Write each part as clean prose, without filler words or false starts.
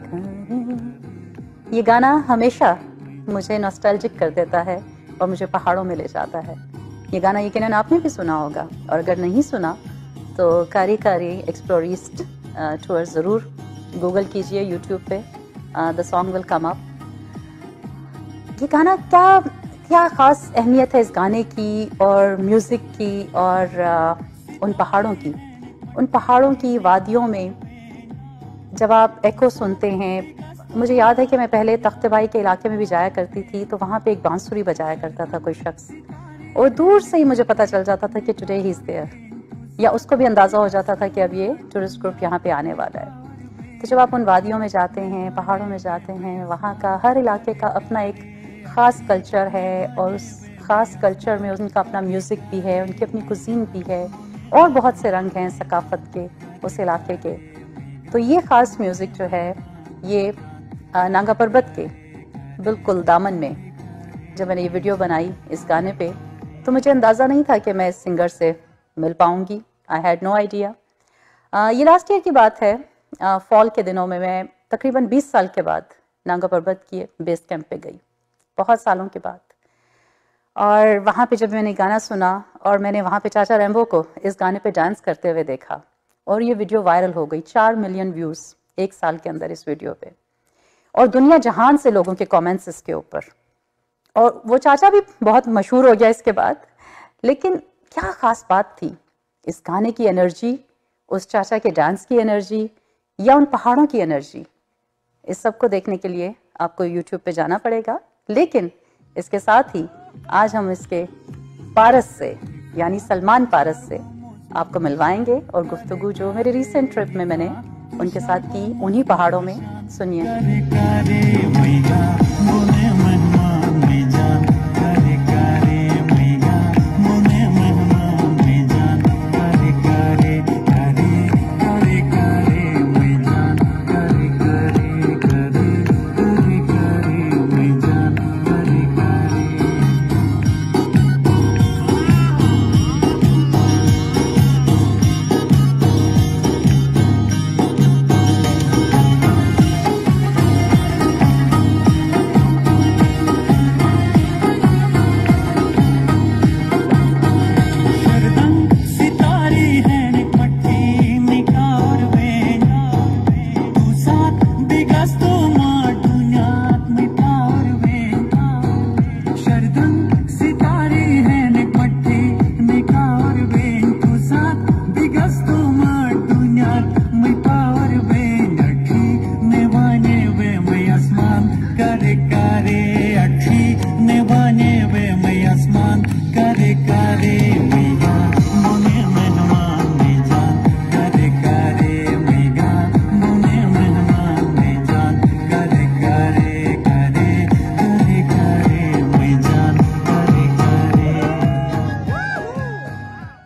करें। ये गाना हमेशा मुझे नॉस्टैल्जिक कर देता है और मुझे पहाड़ों में ले जाता है। ये गाना यकीनन आपने भी सुना होगा, और अगर नहीं सुना तो कारी कारी एक्सप्लोरिस्ट टूर ज़रूर गूगल कीजिए यूट्यूब पे, the song will come up. ये गाना क्या ख़ास अहमियत है इस गाने की और म्यूज़िक की और उन पहाड़ों की वादियों में जब आप एको सुनते हैं। मुझे याद है कि मैं पहले तख्तेबाई के इलाके में भी जाया करती थी, तो वहाँ पे एक बांसुरी बजाया करता था कोई शख्स, और दूर से ही मुझे पता चल जाता था कि टुडे ही इज़ देयर, या उसको भी अंदाज़ा हो जाता था कि अब ये टूरिस्ट ग्रुप यहाँ पे आने वाला है। तो जब आप उन वादियों में जाते हैं, पहाड़ों में जाते हैं, वहाँ का हर इलाके का अपना एक ख़ास कल्चर है, और उस ख़ास कल्चर में उनका अपना म्यूज़िक भी है, उनकी अपनी कुज़ीन भी है, और बहुत से रंग हैं सकाफ़त के उस इलाके के। तो ये ख़ास म्यूज़िक जो है ये नांगा पर्बत के बिल्कुल दामन में जब मैंने ये वीडियो बनाई इस गाने पे, तो मुझे अंदाज़ा नहीं था कि मैं इस सिंगर से मिल पाऊँगी। I had no idea. ये लास्ट ईयर की बात है, फॉल के दिनों में मैं तकरीबन 20 साल के बाद नांगा पर्बत की बेस कैंप पे गई, बहुत सालों के बाद। और वहाँ पे जब मैंने गाना सुना और मैंने वहाँ पे चाचा रैम्बो को इस गाने पे डांस करते हुए देखा, और ये वीडियो वायरल हो गई, 4 मिलियन व्यूज़ एक साल के अंदर इस वीडियो पे, और दुनिया जहान से लोगों के कमेंट्स इसके ऊपर। और वो चाचा भी बहुत मशहूर हो गया इसके बाद। लेकिन क्या ख़ास बात थी इस गाने की एनर्जी, उस चाचा के डांस की एनर्जी, या उन पहाड़ों की एनर्जी। इस सब को देखने के लिए आपको यूट्यूब पे जाना पड़ेगा। लेकिन इसके साथ ही आज हम इसके पारस से यानी सलमान पारस से आपको मिलवाएंगे, और गुफ्तगू जो मेरे रिसेंट ट्रिप में मैंने उनके साथ की उन्हीं पहाड़ों में, सुनिए।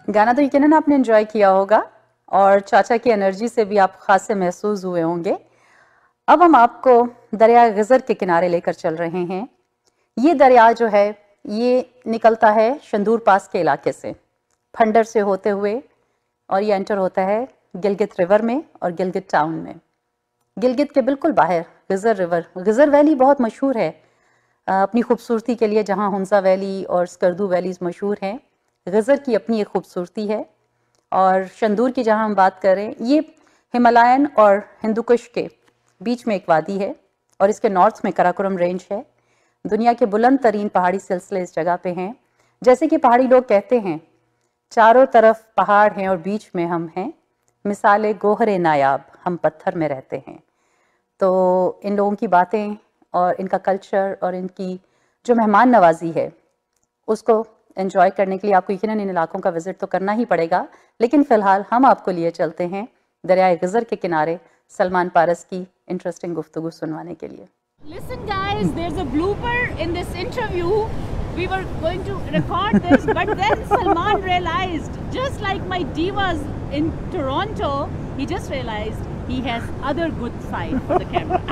गाना तो यकीनन आपने एंजॉय किया होगा, और चाचा की एनर्जी से भी आप खासे महसूस हुए होंगे। अब हम आपको दरिया गज़र के किनारे लेकर चल रहे हैं। ये दरिया जो है ये निकलता है शंदूर पास के इलाके से, फंडर से होते हुए, और ये एंटर होता है गिलगित रिवर में और गिलगित टाउन में। गिलगित के बिल्कुल बाहर गज़र रिवर, गज़र वैली बहुत मशहूर है अपनी खूबसूरती के लिए, जहाँ हुंजा वैली और स्कर्दू वैलीज मशहूर हैं। गज़र की अपनी एक खूबसूरती है। और शंदूर की जहाँ हम बात करें, ये हिमालयन और हिंदुकुश के बीच में एक वादी है, और इसके नॉर्थ में कराकोरम रेंज है। दुनिया के बुलंद तरीन पहाड़ी सिलसिले इस जगह पे हैं। जैसे कि पहाड़ी लोग कहते हैं, चारों तरफ पहाड़ हैं और बीच में हम हैं, मिसाले गोहरे नायाब, हम पत्थर में रहते हैं। तो इन लोगों की बातें और इनका कल्चर और इनकी जो मेहमान नवाजी है, उसको एंजॉय करने के लिए आपको यकीनन इन इलाकों का विजिट तो करना ही पड़ेगा। लेकिन फ़िलहाल हम आपको लिए चलते हैं दरियाए गज़र के किनारे सलमान पारस की इंटरेस्टिंग गुफ्तगू सुनवाने के लिए। Listen guys, there's a blooper in this interview. We were going to record this, but then Salman realized, just like my divas in Toronto, he just realized he has other good side for the camera.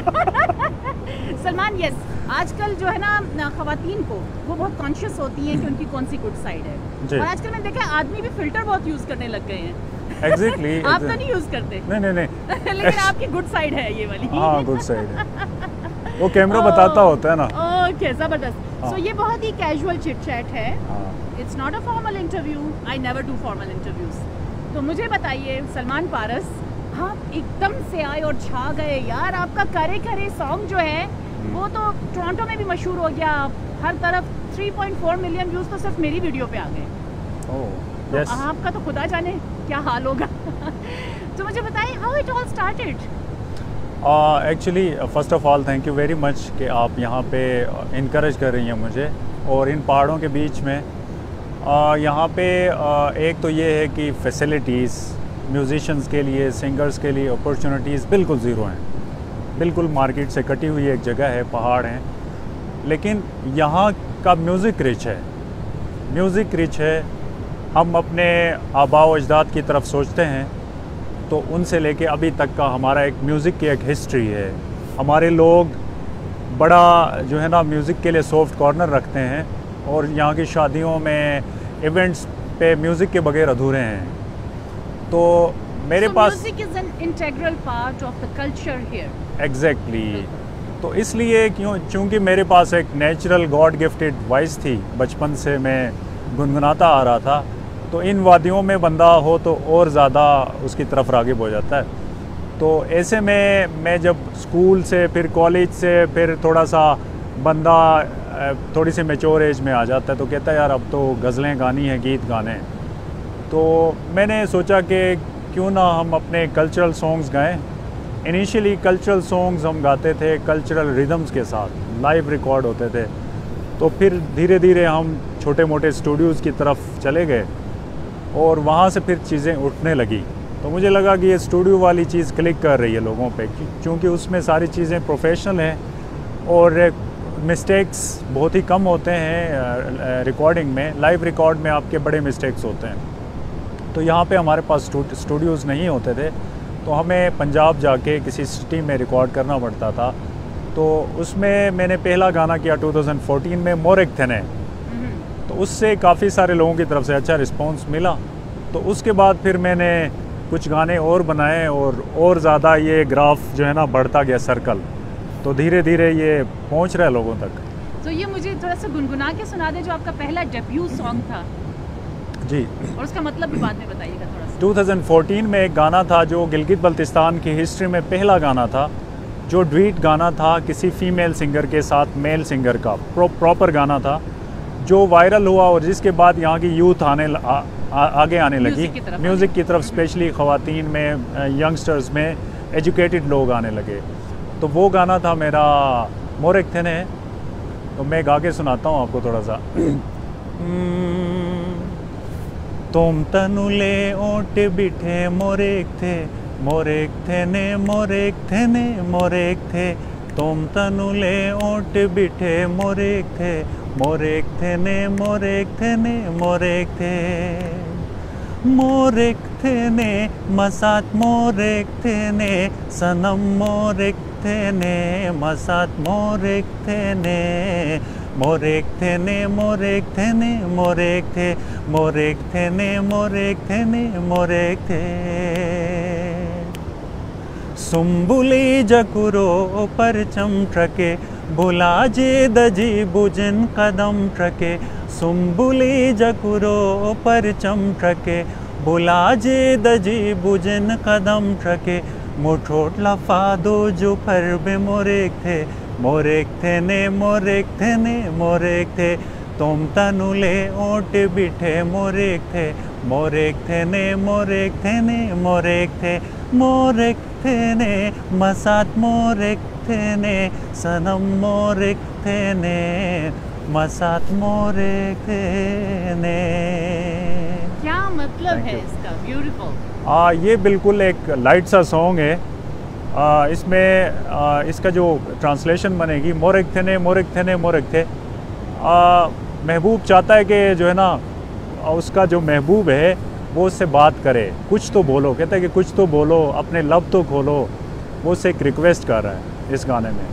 Salman, yes, आजकल जो है ना ख़वातीन को वो बहुत conscious होती हैं कि उनकी कौन सी गुड साइड है। और आजकल मैंने देखा आदमी भी फिल्टर बहुत यूज़ करने लग गए हैं। एग्जैक्टली आप तो नहीं यूज करते? नहीं नहीं लेकिन आपकी गुड साइड है ये वाली। हाँ गुड साइड है, वो कैमरा बताता होता है ना। ओके, जबरदस्त। हाँ। सो ये बहुत ही कैजुअल चिट चैट है, हाँ। It's not a formal interview, I never do formal interviews. तो मुझे बताइए सलमान पारस, आप एकदम से आए और छा गए यार। आपका करे करे सॉन्ग जो है वो तो टोरंटो में भी मशहूर हो गया, हर तरफ 3.4 मिलियन व्यूज तो सिर्फ मेरी वीडियो पे आ गए। Oh yes. आपका तो खुदा जाने क्या हाल होगा। तो मुझे बताइए how it all started. Actually first of all thank you very much कि आप यहाँ पे इनकरेज कर रही हैं मुझे। और इन पहाड़ों के बीच में यहाँ पे एक तो ये है कि फैसिलिटीज़ म्यूज़िशंस के लिए, सिंगर्स के लिए अपॉर्चुनिटीज़ बिल्कुल ज़ीरो हैं, बिल्कुल मार्केट से कटी हुई एक जगह है, पहाड़ हैं। लेकिन यहाँ का म्यूज़िक रिच है, म्यूज़िक रिच है। हम अपने आबा व अजदाद की तरफ सोचते हैं तो उनसे लेके अभी तक का हमारा एक म्यूज़िक की एक हिस्ट्री है। हमारे लोग बड़ा जो है ना म्यूज़िक के लिए सॉफ्ट कॉर्नर रखते हैं और यहाँ की शादियों में इवेंट्स पे म्यूज़िक के बगैर अधूरे हैं। तो मेरे पास music is an integral part of the culture here. Exactly. तो इसलिए चूँकि मेरे पास एक नेचुरल गॉड गिफ्टेड वॉइस थी, बचपन से मैं गुनगुनाता आ रहा था, तो इन वादियों में बंदा हो तो और ज़्यादा उसकी तरफ राग़िब हो जाता है। तो ऐसे में मैं जब स्कूल से फिर कॉलेज से फिर थोड़ा सा बंदा थोड़ी सी मैच्योर एज में आ जाता है तो कहता है यार अब तो गज़लें गानी है, गीत गाने हैं। तो मैंने सोचा कि क्यों ना हम अपने कल्चरल सॉन्ग्स गाएं। इनिशियली कल्चरल सॉन्ग्स हम गाते थे कल्चरल रिदम्स के साथ, लाइव रिकॉर्ड होते थे। तो फिर धीरे धीरे हम छोटे मोटे स्टूडियोज़ की तरफ चले गए और वहाँ से फिर चीज़ें उठने लगी। तो मुझे लगा कि ये स्टूडियो वाली चीज़ क्लिक कर रही है लोगों पे, क्योंकि उसमें सारी चीज़ें प्रोफेशनल हैं और मिस्टेक्स बहुत ही कम होते हैं रिकॉर्डिंग में। लाइव रिकॉर्ड में आपके बड़े मिस्टेक्स होते हैं। तो यहाँ पे हमारे पास स्टूडियोज़ नहीं होते थे, तो हमें पंजाब जाके किसी सिटी में रिकॉर्ड करना पड़ता था। तो उसमें मैंने पहला गाना किया 2014 में, मोरेक थेने। तो उससे काफ़ी सारे लोगों की तरफ से अच्छा रिस्पांस मिला। तो उसके बाद फिर मैंने कुछ गाने और बनाए और ज़्यादा ये ग्राफ जो है ना बढ़ता गया, सर्कल। तो धीरे धीरे ये पहुंच रहा है लोगों तक। तो ये मुझे थोड़ा सा गुनगुना के सुना दे जो आपका पहला डेब्यू सॉन्ग था। जी। और उसका मतलब भी बाद में बताइएगा थोड़ा सा। 2014 में एक गाना था जो गिलगित बल्तिस्तान की हिस्ट्री में पहला गाना था, जो ड्यूट गाना था किसी फीमेल सिंगर के साथ मेल सिंगर का, प्रॉपर गाना था जो वायरल हुआ और जिसके बाद यहाँ की यूथ आगे आने लगी म्यूज़िक की तरफ, स्पेशली ख़वातीन में, यंगस्टर्स में, एजुकेटेड लोग आने लगे। तो वो गाना था मेरा मोरेक थे ने। तो मैं गा के सुनाता हूँ आपको थोड़ा सा। तुम तनुले ओट बिठे मोरेक थे, मोरेक थे ने, मोरेक थे ने, मोरेक थे। तुम तनुले ओट बिठे मोरेक थे, मोरेक थे ने, मोरेक थे ने, मोरेक थे। मोरेक थे ने मसात मोरेक थे ने, सनम मोरेक थे ने, मसात मोरेक थे ने। मोरेक थे ने, मोरेक थे ने, मोरेक थे, मोरेक थे ने, मोरेक थे ने, मोरेक थे। सुम्बुली जकुरो परचम ट्रके, भुला जे दजी बुजन कदम ट्रके। सुम्बुली जकुरो परचम ट्रके, भुला जे दजी बुजन कदम ट्रके। मुठोट लफादो जो पर बे मोरेक थे, मोरेक थे ने, मोरेक थे ने, मोरेक थे। तुम तनुले ओट बिठे मोरेक थे, मोरेक थे ने, मोरेक थे ने, मोरेक थे। मोरेक थे ने मसात मोरेक थे ने, सनम मोरेक थे ने, मसात मोरेक थे ने। क्या मतलब है इसका? ब्यूटीफुल। ये बिल्कुल एक लाइट सा सॉन्ग है। इसमें इसका जो ट्रांसलेशन बनेगी, मोरेक थे ने, मोरेक थे ने, मोरेक थे। महबूब चाहता है कि जो है ना उसका जो महबूब है वो उससे बात करे, कुछ तो बोलो। कहता है कि कुछ तो बोलो, अपने लब तो खोलो। वो उससे एक रिक्वेस्ट कर रहा है इस गाने में।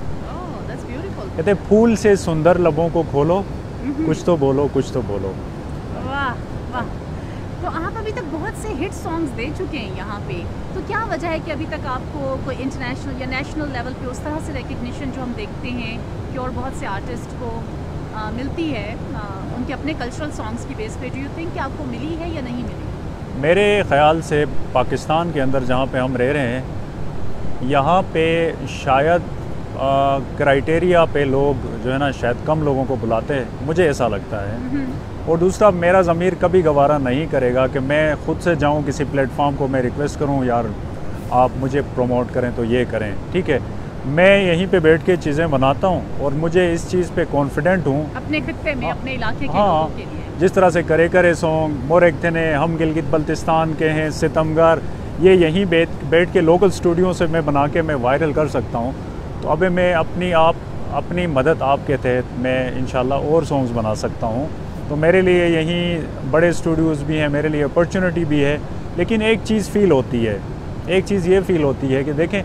कहते फूल से सुंदर लबों को खोलो, कुछ तो बोलो, कुछ तो बोलो। वाह वाह। तो आप अभी तक बहुत से हिट सॉन्ग्स दे चुके हैं यहाँ पे, तो क्या वजह है कि अभी तक आपको कोई इंटरनेशनल या नेशनल लेवल पे उस तरह से रिकग्निशन जो हम देखते हैं कि और बहुत से आर्टिस्ट को मिलती है उनके अपने कल्चरल सॉन्ग्स की बेस पे, डू यू थिंक कि आपको मिली है या नहीं मिली? मेरे ख़्याल से पाकिस्तान के अंदर जहाँ पे हम रह रहे हैं यहाँ पे शायद क्राइटेरिया पे लोग जो है ना शायद कम लोगों को बुलाते हैं, मुझे ऐसा लगता है। और दूसरा, मेरा ज़मीर कभी गवारा नहीं करेगा कि मैं ख़ुद से जाऊँ किसी प्लेटफॉर्म को मैं रिक्वेस्ट करूँ यार आप मुझे प्रमोट करें तो ये करें, ठीक है। मैं यहीं पे बैठ के चीज़ें बनाता हूँ और मुझे इस चीज़ पे कॉन्फिडेंट हूँ अपने खित्ते में, अपने इलाके के हाँ, लोगों के लिए। जिस तरह से करे करे सॉन्ग मोरेक थे ने, हम गिलगित बल्तिस्तान के हैं, सितमगार, ये यहीं बैठ के लोकल स्टूडियो से मैं बना के मैं वायरल कर सकता हूँ। तो अबे मैं अपनी मदद आपके तहत मैं इंशाल्लाह और सॉन्ग्स बना सकता हूँ। तो मेरे लिए यहीं बड़े स्टूडियोज़ भी हैं, मेरे लिए अपॉर्चुनिटी भी है। लेकिन एक चीज़ फ़ील होती है, एक चीज़ ये फ़ील होती है कि देखें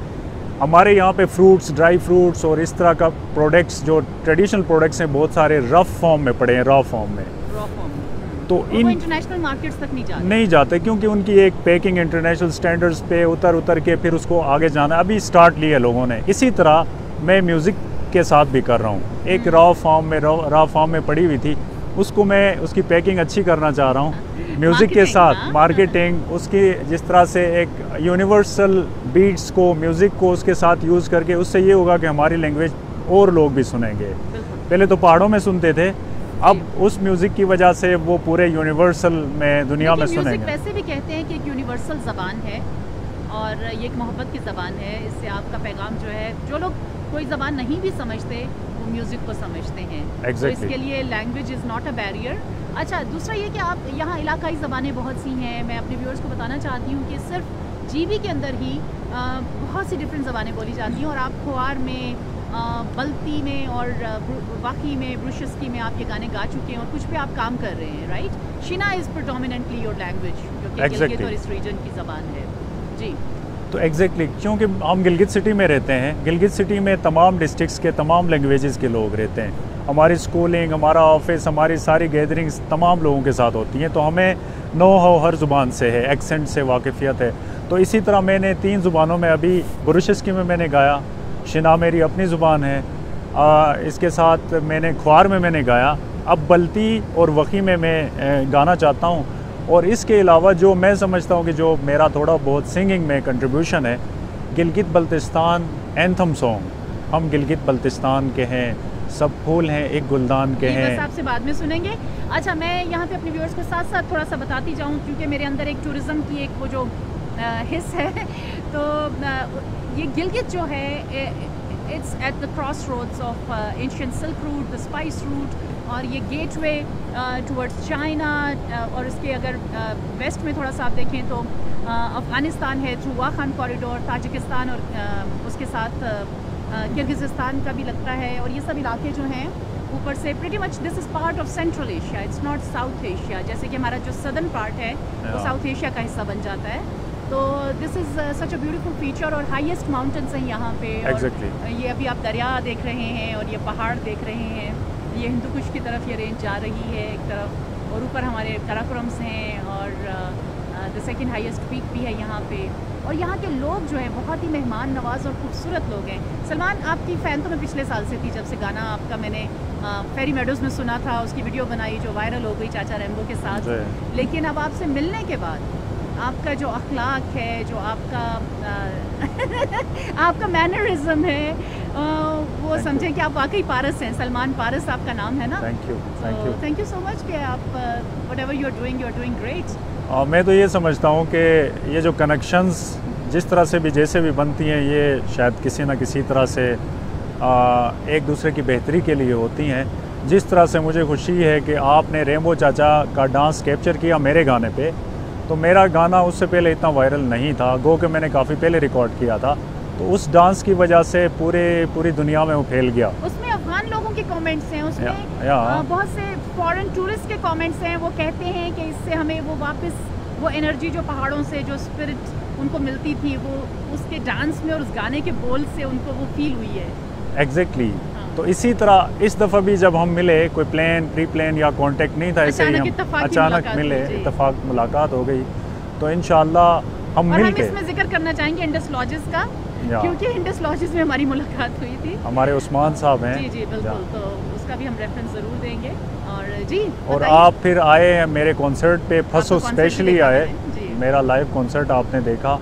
हमारे यहाँ पे फ्रूट्स, ड्राई फ्रूट्स और इस तरह का प्रोडक्ट्स जो ट्रेडिशनल प्रोडक्ट्स हैं बहुत सारे रफ़ फॉर्म में पड़े हैं, रॉ फॉर्म में। तो इन इंटरनेशनल मार्केट्स तक नहीं जाते क्योंकि उनकी एक पैकिंग इंटरनेशनल स्टैंडर्ड्स पे उतर के फिर उसको आगे जाना अभी स्टार्ट लिया लोगों ने। इसी तरह मैं म्यूज़िक के साथ भी कर रहा हूँ। एक रॉ फॉर्म में पड़ी हुई थी, उसको मैं उसकी पैकिंग अच्छी करना चाह रहा हूँ म्यूज़िक के साथ, मार्केटिंग उसकी, जिस तरह से एक यूनिवर्सल बीट्स को, म्यूज़िक को उसके साथ यूज़ करके उससे ये होगा कि हमारी लैंग्वेज और लोग भी सुनेंगे। पहले तो पहाड़ों में सुनते थे, अब उस म्यूज़िक की वजह से वो पूरे यूनिवर्सल में दुनिया में सुनेंगे। वैसे भी कहते हैं कि एक यूनिवर्सल ज़बान है और ये एक मोहब्बत की ज़बान है। इससे आपका पैगाम जो है, जो लोग कोई ज़बान नहीं भी समझते वो म्यूज़िक को समझते हैं। Exactly. तो इसके लिए language is not a barrier. अच्छा, दूसरा ये कि आप यहाँ इलाकाई ज़बानें बहुत सी हैं। मैं अपने व्यूअर्स को बताना चाहती हूँ कि सिर्फ जीबी के अंदर ही बहुत सी डिफरेंट ज़बानें बोली जाती हैं और आप खुआर में, बल्ती में और वाक़ई में, ब्रुशस्की में आप ये गाने गा चुके हैं और कुछ पे आप काम कर रहे हैं, right? Sina is predominantly your language, जो कि गिलगित और इस रीजन की ज़बान है जी। तो एग्जैक्टली क्योंकि हम गिलगित सिटी में रहते हैं, गिलगित सिटी में तमाम डिस्ट्रिक्ट्स के तमाम लैंग्वेजेस के लोग रहते हैं। हमारी स्कूलिंग, हमारा ऑफिस, हमारी सारी गैदरिंग्स तमाम लोगों के साथ होती हैं, तो हमें नो हो हर ज़ुबान से है, एक्सेंट से वाकिफ़ियत है। तो इसी तरह मैंने 3 ज़ुबानों में अभी ब्रुशस्की में मैंने गाया, शिना मेरी अपनी ज़ुबान है, इसके साथ मैंने ख्वार में मैंने गाया, अब बल्ती और वक़ी में मैं गाना चाहता हूँ। और इसके अलावा जो मैं समझता हूँ कि जो मेरा थोड़ा बहुत सिंगिंग में कंट्रीब्यूशन है, गिलगित बल्तिस्तान एंथम सॉन्ग, हम गिलगित बल्तिस्तान के हैं, सब फूल हैं एक गुलदान के हैं। बस आपसे बाद में सुनेंगे। अच्छा, मैं यहाँ पे अपने व्यूअर्स को साथ साथ थोड़ा सा बताती जाऊँ क्योंकि मेरे अंदर एक टूरिज़्म की एक वो जो हिस्स है, तो ये गिलगित जो है it's at the crossroads of ancient silk route, the spice route, और ये गेटवे टुवर्ड्स चाइना, और इसके अगर वेस्ट में थोड़ा सा आप देखें तो अफ़गानिस्तान है थ्रू वाखान कॉरिडोर, ताजिकिस्तान और उसके साथ किर्गिज़स्तान का भी लगता है। और ये सब इलाके जो हैं ऊपर से pretty much this is part of central Asia, it's not south Asia, जैसे कि हमारा जो सदर्न पार्ट है वो साउथ एशिया का हिस्सा बन जाता है। तो this is such a beautiful feature और हाईएस्ट माउंटेन्स हैं यहाँ पे। Exactly. ये अभी आप दरिया देख रहे हैं और ये पहाड़ देख रहे हैं, ये हिंदू कुश की तरफ ये रेंज जा रही है एक तरफ, और ऊपर हमारे काराकोरम्स हैं और द सेकंड हाईएस्ट पीक भी है यहाँ पे। और यहाँ के लोग जो हैं बहुत ही मेहमान नवाज और खूबसूरत लोग हैं। सलमान, आपकी फ़ैन तो मैं पिछले साल से थी, जब से गाना आपका मैंने फेरी मेडोज़ में सुना था, उसकी वीडियो बनाई जो वायरल हो गई चाचा रैम्बो के साथ। लेकिन अब आपसे मिलने के बाद आपका जो अखलाक है, जो आपका आपका मैनरिज्म है, वो समझें कि आप वाकई पारस हैं। सलमान पारस आपका नाम है ना? थैंक यू सो मच कि आप whatever you are doing great. मैं तो ये समझता हूँ कि ये जो कनेक्शंस जिस तरह से भी जैसे भी बनती हैं, ये शायद किसी न किसी तरह से एक दूसरे की बेहतरी के लिए होती हैं। जिस तरह से मुझे खुशी है कि आपने रैम्बो चाचा का डांस कैप्चर किया मेरे गाने पे, तो मेरा गाना उससे पहले इतना वायरल नहीं था, गो कि मैंने काफ़ी पहले रिकॉर्ड किया था, तो उस डांस की वजह से पूरी दुनिया में वो फैल गया। उसमें अफगान लोगों के कमेंट्स हैं, उसमें बहुत से फॉरेन टूरिस्ट के कमेंट्स हैं, वो कहते हैं कि इससे हमें वो वापस वो एनर्जी जो पहाड़ों से जो स्पिरिट उनको मिलती थी, वो उसके डांस में और उस गाने के बोल से उनको वो फील हुई है। एग्जैक्टली तो इसी तरह इस दफ़ा भी जब हम मिले, कोई प्लान प्री प्लान या कांटेक्ट नहीं था, ऐसे ही हम अचानक मिले, इत्तेफाक मुलाकात हो गई। तो इंशाल्लाह हम मिल के, हम इसमें जिक्र करना चाहेंगे इंडस लॉजेस का, क्योंकि इंडस लॉजेस में हमारी मुलाकात हुई थी। हमारे उस्मान साहब हैं। जी जी बिल्कुल, तो उसका भी हम रेफरेंस ज़रूर देंगे। और जी, और आप फिर आए हैं मेरे कॉन्सर्ट पे, फसो स्पेशली आए, मेरा लाइव कॉन्सर्ट आपने देखा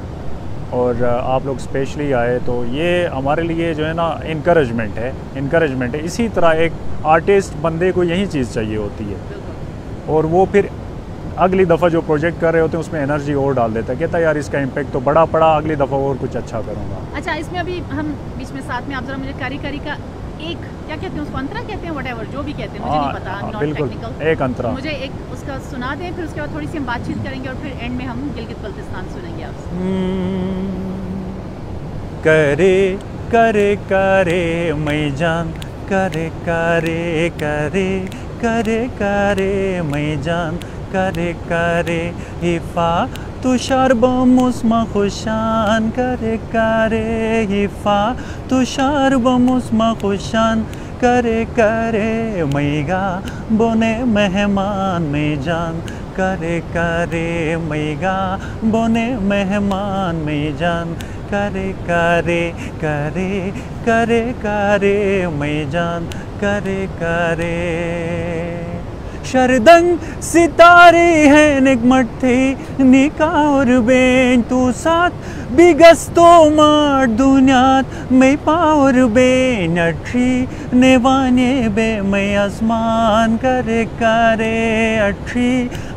और आप लोग स्पेशली आए, तो ये हमारे लिए जो है ना इनकरेजमेंट है। इसी तरह एक आर्टिस्ट बंदे को यही चीज़ चाहिए होती है, और वो फिर अगली दफ़ा जो प्रोजेक्ट कर रहे होते हैं उसमें एनर्जी और डाल देता है, कहता है यार इसका इम्पैक्ट तो बड़ा पड़ा, अगली दफ़ा और कुछ अच्छा करूँगा। अच्छा, इसमें अभी हम बीच में साथ में आप ज़रा मुझे कारी का एक क्या कहते हैं उसको, अंतरा कहते हैं, व्हाटएवर जो भी कहते हैं, मुझे नहीं पता, नॉट बिल्कुल टेक्निकल, एक अंतरा, मुझे एक उसका सुना दें, फिर उसके बाद थोड़ी सी हम बातचीत करेंगे और फिर एंड में हम गिलगित बल्तिस्तान सुनेंगे आपसे। करे करे करे मैं जान, करे करे करे करे करे मैं जान, करे करे हिफा तुषार बमुस्मा खुशान, करे करे हिफा तुषार बमुस्मा खुशान, करे करे मैगा बोने मेहमान में जान, करे करे मैगा बोने मेहमान में जान, करे करे करे करे करे मैं जान, करे करे शरदंग सितारे हैं निकमट थे निका और बेन तू साथ बिगस्तो मार दुनियात मैं पावर बेन अठी नेवाने बे मैं आसमान, करे करे अठी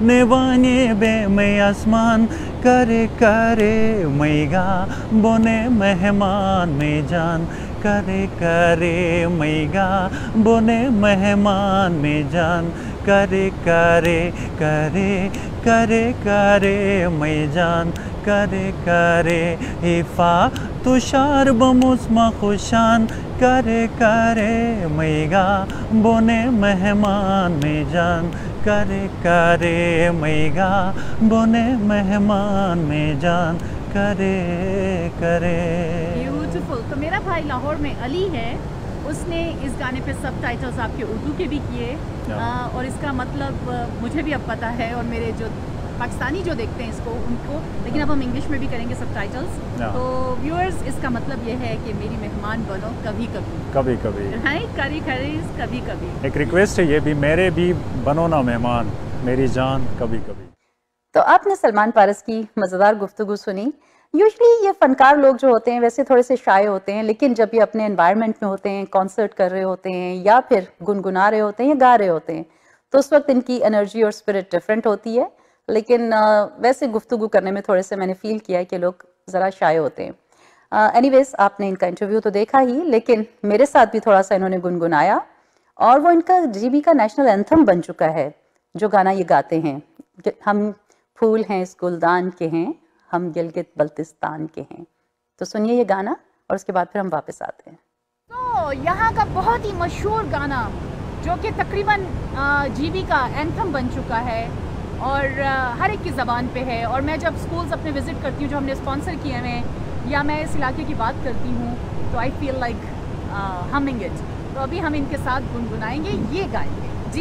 नेवाने बे मैं आसमान, करे करे मैगा बोने मेहमान में जान, करे करे मैगा बोने मेहमान में जान, करे करे करे करे करे मैं जान, करे करे हिफा तुषार बमुस्मा खुशान, करे करे मैगा बोने मेहमान में जान, करे करे मैगा बोने मेहमान में जान, करे करे। ब्यूटीफुल। तो मेरा भाई लाहौर में अली है, उसने इस गाने पे सबटाइटल्स आपके उर्दू के भी किए, और इसका मतलब मुझे भी अब पता है, और मेरे जो पाकिस्तानी जो देखते हैं इसको उनको, लेकिन अब हम इंग्लिश में भी करेंगे सबटाइटल्स। तो व्यूअर्स, इसका मतलब ये है कि मेरी मेहमान बनो कभी कभी, कभी कभी, राइट, करी करी कभी कभी। एक रिक्वेस्ट है ये भी, मेरे भी बनो ना मेहमान मेरी जान कभी कभी। तो आपने सलमान पारस की मज़ेदार गुफ्तगू सुनी। यूजुअली ये फनकार लोग जो होते हैं वैसे थोड़े से शाय होते हैं, लेकिन जब ये अपने एनवायरनमेंट में होते हैं, कॉन्सर्ट कर रहे होते हैं या फिर गुनगुना रहे होते हैं या गा रहे होते हैं, तो उस वक्त इनकी एनर्जी और स्पिरिट डिफरेंट होती है। लेकिन वैसे गुफ्तगू करने में थोड़े से मैंने फील किया है कि लोग ज़रा शाय होते हैं। एनीवेज, आपने इनका इंटरव्यू तो देखा ही, लेकिन मेरे साथ भी थोड़ा सा इन्होंने गुनगुनाया, और वो इनका GB का नेशनल एंथम बन चुका है, जो गाना ये गाते हैं, हम फूल हैं इस गुलदान के हैं, हम गिलगित बल्तिस्तान के हैं। तो सुनिए ये गाना और उसके बाद फिर हम वापस आते हैं। तो यहाँ का बहुत ही मशहूर गाना जो कि तकरीबन GB का एंथम बन चुका है और हर एक की ज़बान पे है, और मैं जब स्कूल्स अपने विज़िट करती हूँ जो हमने स्पॉन्सर किए हैं, या मैं इस इलाके की बात करती हूँ, तो I feel like humming it. तो अभी हम इनके साथ गुनगुनाएंगे, ये गाएंगे।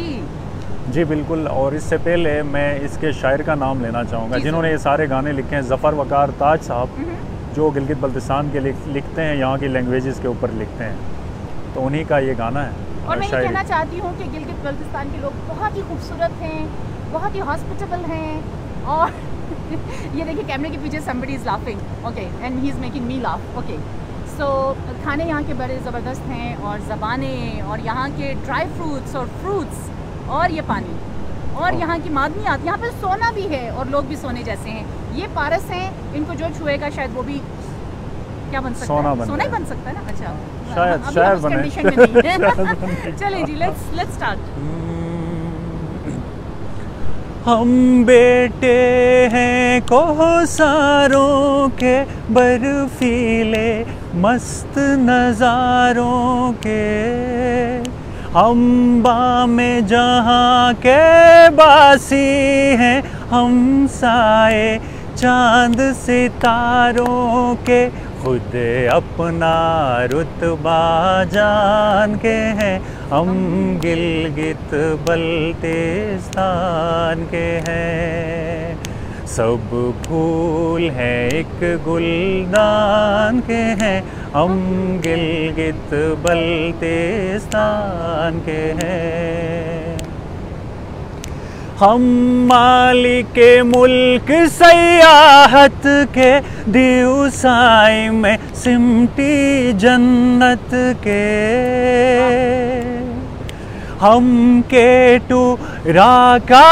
जी बिल्कुल। और इससे पहले मैं इसके शायर का नाम लेना चाहूँगा जिन्होंने ये सारे गाने लिखे हैं, ज़फ़र वकार ताज साहब, जो गिलगित बल्तिस्तान के लिखते हैं, यहाँ की लैंग्वेजेस के ऊपर लिखते हैं, तो उन्हीं का ये गाना है। और मैं ये कहना चाहती हूँ कि गिलगित बल्तिस्तान के लोग बहुत ही खूबसूरत हैं, बहुत ही हॉस्पिटेबल हैं, और ये देखिए कैमरे के पीछे somebody is laughing, okay, and he is making me laugh, okay. So खाने यहाँ के बड़े ज़बरदस्त हैं, और ज़बानें, और यहाँ के ड्राई फ्रूट्स और फ्रूट्स, और ये पानी, और यहाँ की मादनियात, यहाँ पे सोना भी है और लोग भी सोने जैसे हैं। ये पारस हैं, इनको जो छुएगा शायद वो भी क्या बन सकता है, सोना ही बन सकता है ना। अच्छा, शायद बने। चलिए जी, लेट्स स्टार्ट। हम बेटे हैं कोहसारों के, बर्फीले मस्त नज़ारों के, हम बामे जहाँ के बासी हैं, हम साए चांद सितारों के, खुद अपना रुतबा जान के हैं हम गिलगित बल्तिस्तान के हैं। सब फूल हैं एक गुलदान के हैं हम गिलगित बल्तिस्तान के हैं। हम मालिके मुल्क सयाहत के दिवसाई में सिमटी जन्नत के। हम केटू राका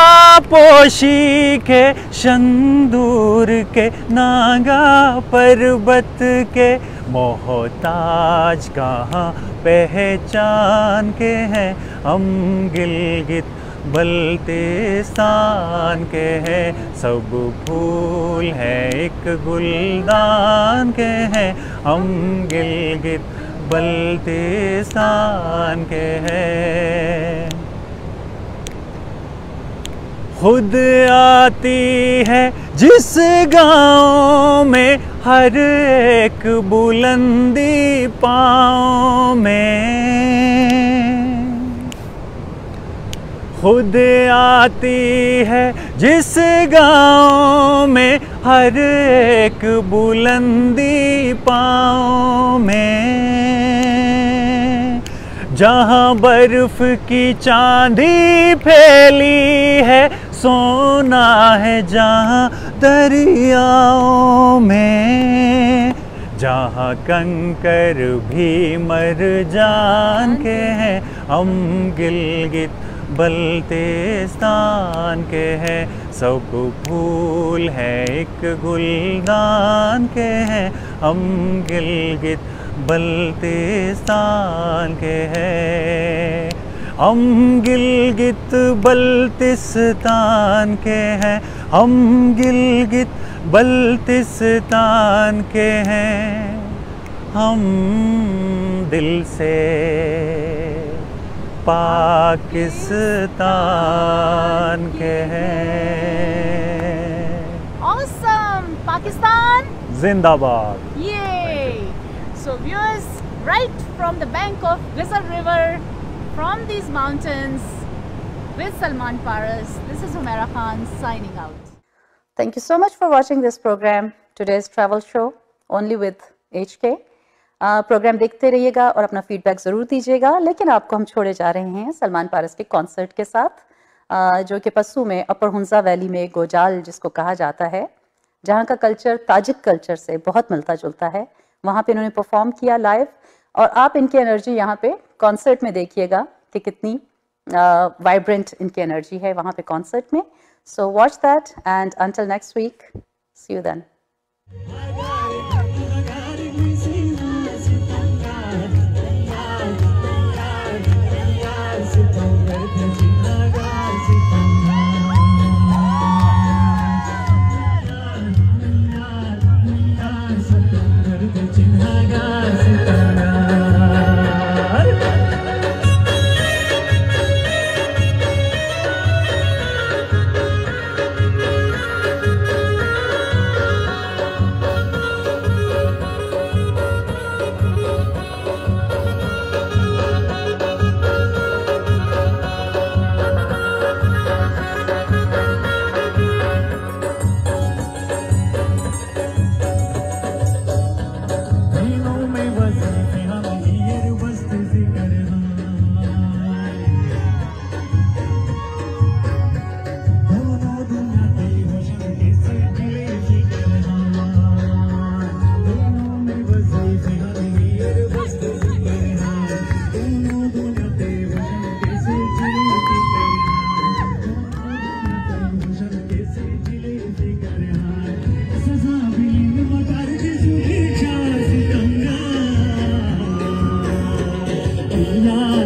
पोशी के शंदूर के नागा पर्वत के मोहताज कहाँ पहचान के हैं हम गिलगित बल्तिस्तान के हैं। सब फूल हैं एक गुलदान के हैं हम गिलगित बल्तिस्तान के हैं। खुद आती है जिस गाँव में हर एक बुलंदी पाँव में। खुद आती है जिस गाँव में हर एक बुलंदी पाँव में। जहाँ बर्फ की चांदी फैली है सोना है जहाँ दरियाओं में। जहाँ कंकर भी मर जान के हैं हम गिलगित बल्तिस्तान के हैं। सब फूल हैं एक गुलदान के हैं हम गिलगित बल्तिस्तान के हैं। हम गिलगित बल्तिस्तान के हैं हम गिलगित बल्तिस्तान के हैं। हम दिल से पाकिस्तान के हैं। Awesome! Pakistan! जिंदाबाद! Yay! So viewers, right from the bank of Ghazal River, from these mountains, with Salman Paras, this is Humaira Khan signing out. Thank you so much for watching this program, today's travel show, only with HK. Programme देखते रहिएगा और अपना feedback ज़रूर दीजिएगा। लेकिन आपको हम छोड़े जा रहे हैं सलमान पारस के कॉन्सर्ट के साथ, जो कि पस्सू में अपर हुंजा वैली में गोजाल जिसको कहा जाता है, जहाँ का कल्चर ताजिक कल्चर से बहुत मिलता जुलता है, वहाँ पे इन्होंने परफॉर्म किया लाइव। और आप इनकी एनर्जी यहाँ पे कॉन्सर्ट में देखिएगा कि कितनी वाइब्रेंट इनकी एनर्जी है वहाँ पे कॉन्सर्ट में। So watch that and until next week, see you then. Allah